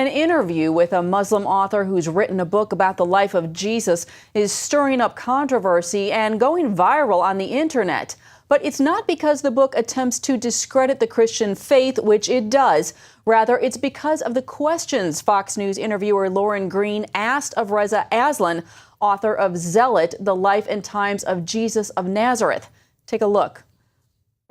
An interview with a Muslim author who's written a book about the life of Jesus is stirring up controversy and going viral on the internet. But it's not because the book attempts to discredit the Christian faith, which it does. Rather, it's because of the questions Fox News interviewer Lauren Green asked of Reza Aslan, author of Zealot, The Life and Times of Jesus of Nazareth. Take a look.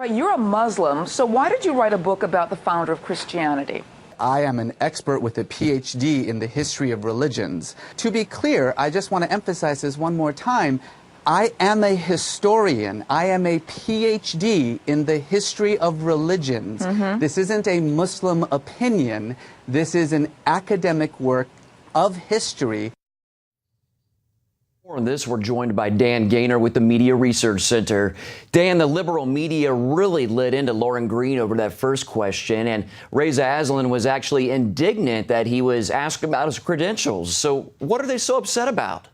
You're a Muslim, so why did you write a book about the founder of Christianity? I am an expert with a PhD in the history of religions. To be clear, I just want to emphasize this one more time. I am a historian. I am a PhD in the history of religions. This isn't a Muslim opinion. This is an academic work of history. More on this, we're joined by Dan Gaynor with the Media Research Center. Dan, the liberal media really lit into Lauren Green over that first question, and Reza Aslan was actually indignant that he was asked about his credentials. So what are they so upset about?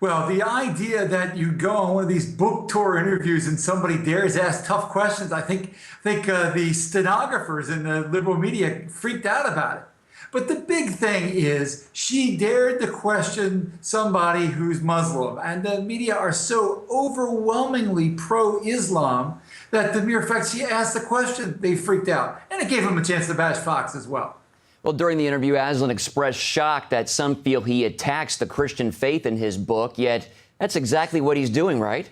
Well, the idea that you go on one of these book tour interviews and somebody dares ask tough questions, I think the stenographers in the liberal media freaked out about it. But the big thing is she dared to question somebody who's Muslim. And the media are so overwhelmingly pro-Islam that the mere fact she asked the question, they freaked out. And it gave them a chance to bash Fox as well. Well, during the interview, Aslan expressed shock that some feel he attacks the Christian faith in his book, yet that's exactly what he's doing, right?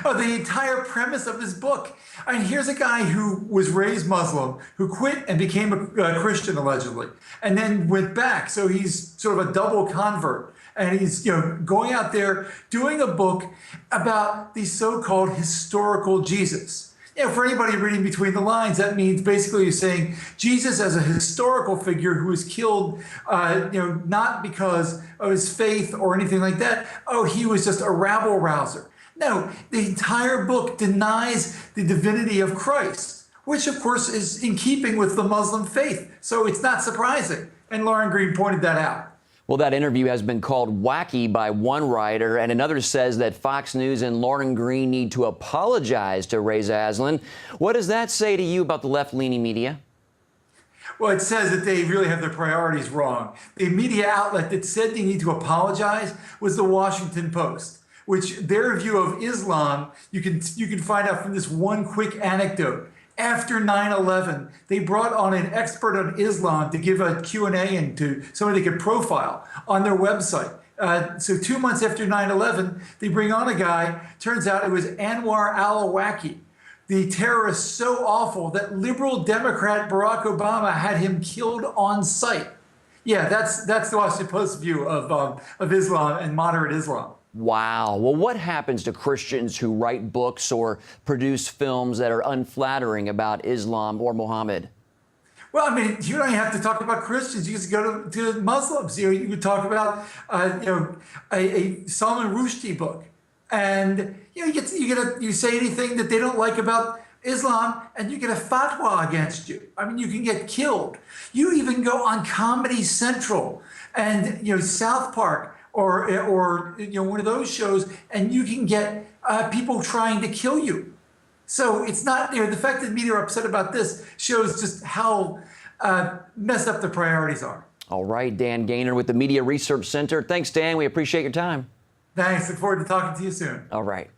Oh, the entire premise of his book. I mean, here's a guy who was raised Muslim, who quit and became a Christian, allegedly, and then went back. So he's sort of a double convert. And he's, going out there doing a book about the so-called historical Jesus. For anybody reading between the lines, that means basically you're saying Jesus as a historical figure who was killed, not because of his faith or anything like that. Oh, he was just a rabble rouser. No, the entire book denies the divinity of Christ, which of course is in keeping with the Muslim faith. So it's not surprising. And Lauren Green pointed that out. Well, that interview has been called wacky by one writer, and another says that Fox News and Lauren Green need to apologize to Reza Aslan. What does that say to you about the left-leaning media? Well, it says that they really have their priorities wrong. The media outlet that said they need to apologize was the Washington Post, which their view of Islam, you can find out from this one quick anecdote. After 9/11, they brought on an expert on Islam to give a Q&A and to somebody they could profile on their website. So 2 months after 9/11, they bring on a guy. Turns out it was Anwar al-Awlaki, the terrorist so awful that liberal Democrat Barack Obama had him killed on sight. Yeah, that's the Washington Post view of Islam and moderate Islam. Wow. Well, what happens to Christians who write books or produce films that are unflattering about Islam or Muhammad? Well, I mean, you don't even have to talk about Christians. You just go to Muslims. You would talk about, a Salman Rushdie book, and you say anything that they don't like about Islam, and you get a fatwa against you. I mean, you can get killed. You even go on Comedy Central and South Park or one of those shows, and you can get people trying to kill you. So it's not the fact that media are upset about this shows just how messed up the priorities are. All right, Dan Gaynor with the Media Research Center. Thanks, Dan. We appreciate your time. Thanks. Look forward to talking to you soon. All right.